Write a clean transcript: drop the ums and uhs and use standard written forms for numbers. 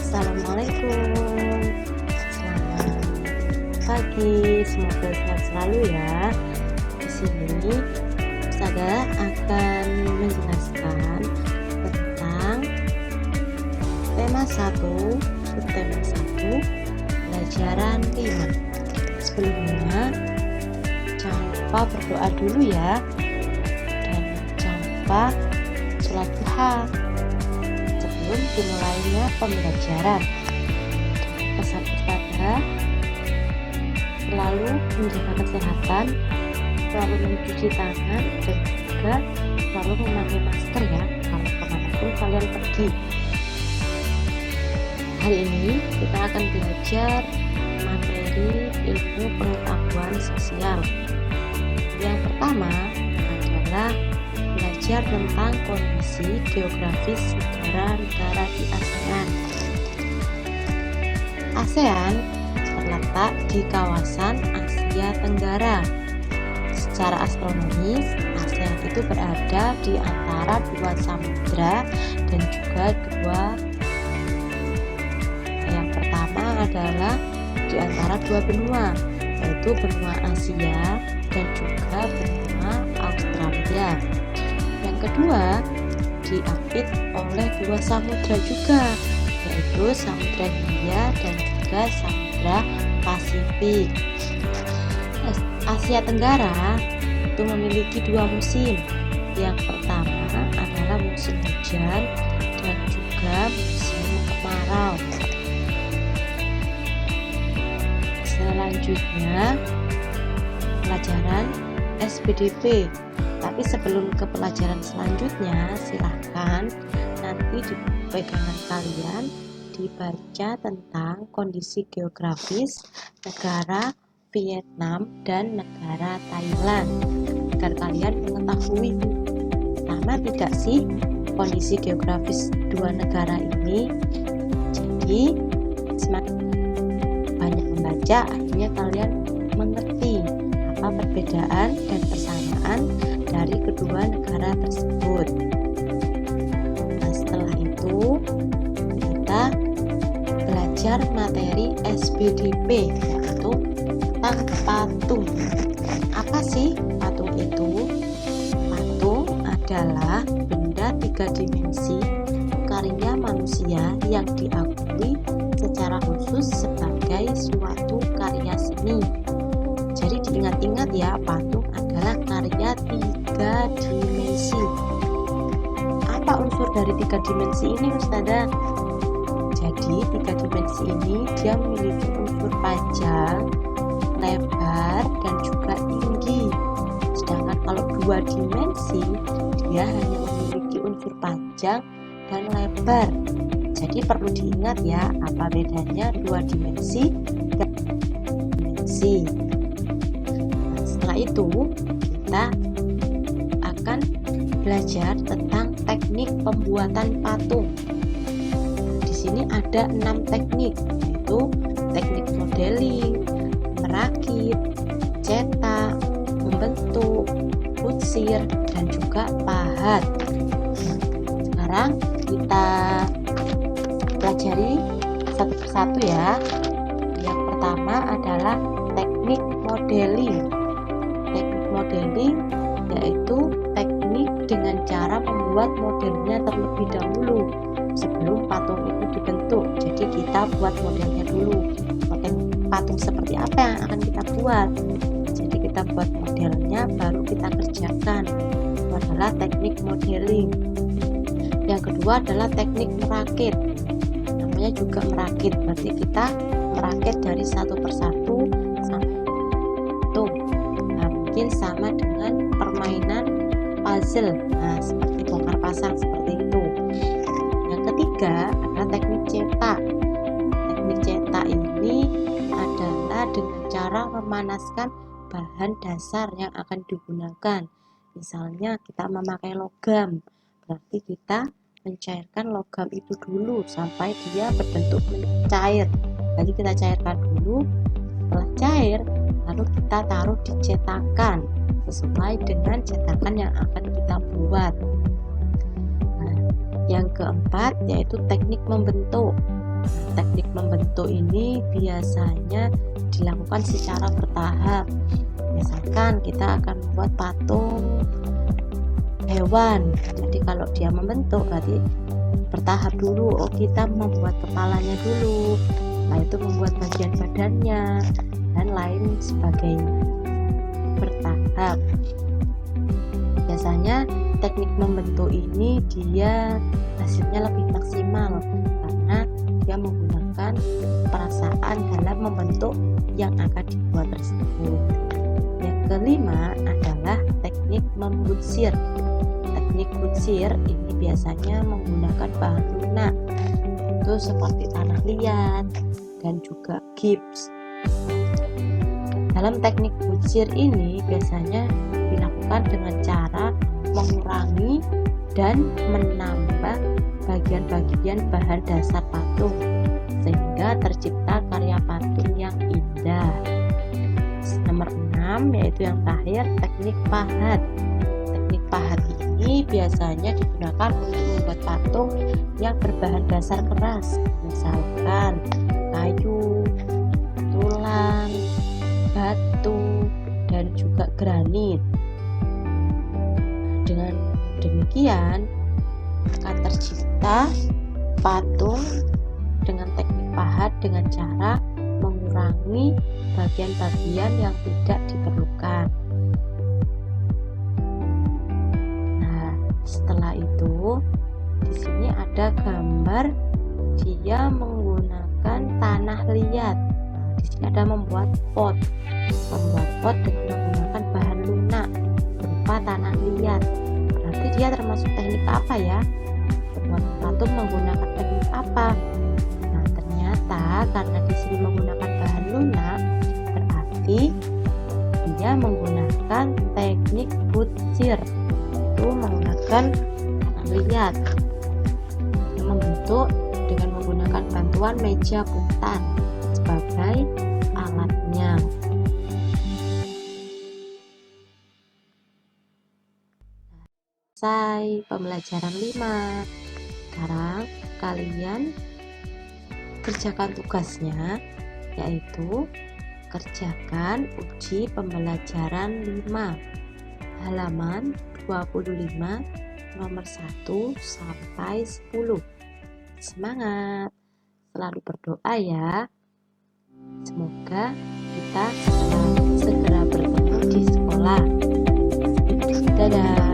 Assalamualaikum. Selamat pagi, semoga sehat selalu ya. Di sini saya akan menjelaskan tentang tema 1, subtema 1, pelajaran 5. Sebelumnya jangan lupa berdoa dulu ya, dan jangan lupa sholat duha sebelum dimulainya pembelajaran. Pesan Ustazah, selalu menjaga kesehatan, selalu mencuci tangan, dan juga selalu memakai masker ya kalau kemanapun kalian pergi. Hari ini kita akan belajar materi ilmu pengetahuan sosial. Yang pertama adalah belajar tentang kondisi geografis negara-negara di ASEAN. ASEAN terletak di kawasan Asia Tenggara. Secara astronomis, ASEAN itu berada di antara dua samudra dan juga yang pertama adalah di antara dua benua, yaitu benua Asia dan juga benua Australia. Yang kedua, diapit oleh dua samudra juga, yaitu Samudra Hindia dan juga Samudra Pasifik. Asia Tenggara itu memiliki dua musim. Yang pertama adalah musim hujan dan juga musim kemarau. Selanjutnya, pelajaran SPDP. Tapi sebelum ke pelajaran selanjutnya, silahkan nanti di pegangan kalian dibaca tentang kondisi geografis negara Vietnam dan negara Thailand, agar kalian mengetahui sama tidak sih kondisi geografis dua negara ini. Jadi semakin banyak membaca, akhirnya kalian mengerti apa perbedaan dan persamaan dari kedua negara tersebut. Nah, setelah itu kita belajar materi SPDP, yaitu tentang patung. Apa sih patung itu? Patung adalah benda tiga dimensi karya manusia yang diakui secara khusus sebagai suatu karya seni. Jadi diingat-ingat ya, patung adalah karya tiga dimensi. Apa unsur dari tiga dimensi ini, Ustazah? Jadi tiga dimensi ini dia memiliki unsur panjang, lebar, dan juga tinggi. Sedangkan kalau dua dimensi dia hanya memiliki unsur panjang dan lebar. Jadi perlu diingat ya, apa bedanya dua dimensi dan dimensi. Nah, setelah itu kita akan belajar tentang teknik pembuatan patung. Di sini ada 6 teknik, yaitu teknik modeling, merakit, cetak, membentuk, kunsir, dan juga pahat. Sekarang kita pelajari satu persatu ya. Yang pertama adalah teknik modeling. Teknik modeling yaitu teknik dengan cara membuat modelnya terlebih dahulu sebelum patung itu dibentuk. Jadi kita buat modelnya dulu. Model patung seperti apa yang akan kita buat? Jadi kita buat modelnya baru kita kerjakan. Itu adalah teknik modeling. Yang kedua adalah teknik merakit. Namanya juga merakit, berarti kita merakit dari satu persatu sampai patung. Nah, mungkin sama dengan permainan puzzle, nah seperti bongkar pasang seperti itu. Yang ketiga adalah teknik cetak. Teknik cetak ini adalah dengan cara memanaskan bahan dasar yang akan digunakan. Misalnya kita memakai logam, berarti kita mencairkan logam itu dulu sampai dia berbentuk mencair. Jadi kita cairkan dulu, setelah cair lalu kita taruh di cetakan sesuai dengan cetakan yang akan kita buat. Nah, yang keempat yaitu teknik membentuk. Teknik membentuk ini biasanya dilakukan secara bertahap. Misalkan kita akan membuat patung hewan, jadi kalau dia membentuk berarti bertahap dulu. Oh, kita membuat kepalanya dulu, setelah itu membuat bagian badannya dan lain sebagainya, bertahap. Biasanya teknik membentuk ini dia hasilnya lebih maksimal karena dia menggunakan perasaan dalam membentuk yang akan dibuat tersebut. Yang kelima adalah teknik membutsir. Teknik butsir ini biasanya menggunakan bahan lunak, itu seperti tanah liat dan juga gips. Dalam teknik butsir ini biasanya dilakukan dengan cara mengurangi dan menambah bagian-bagian bahan dasar patung sehingga tercipta karya patung yang indah. Nomor 6 yaitu yang terakhir, teknik pahat. Teknik pahat ini biasanya digunakan untuk membuat patung yang berbahan dasar keras, misalkan kayu, tulang, batu, dan juga granit. Dengan demikian akan tercipta patung dengan teknik pahat dengan cara mengurangi bagian-bagian yang tidak diperlukan. Nah, setelah itu di sini ada gambar dia menggunakan tanah liat. Di sini ada membuat pot dengan menggunakan bahan lunak berupa tanah liat. Berarti dia termasuk teknik apa ya? Membuat patung menggunakan teknik apa? Nah, ternyata karena di sini menggunakan bahan lunak, berarti dia menggunakan teknik butsir, itu menggunakan tanah liat. Dia membentuk dengan menggunakan bantuan meja putar sebagai alatnya. Selesai pembelajaran 5. Sekarang kalian kerjakan tugasnya, yaitu kerjakan uji pembelajaran 5 halaman 25 nomor 1 sampai 10. Semangat, selalu berdoa ya. Semoga kita segera bertemu di sekolah. Dadah.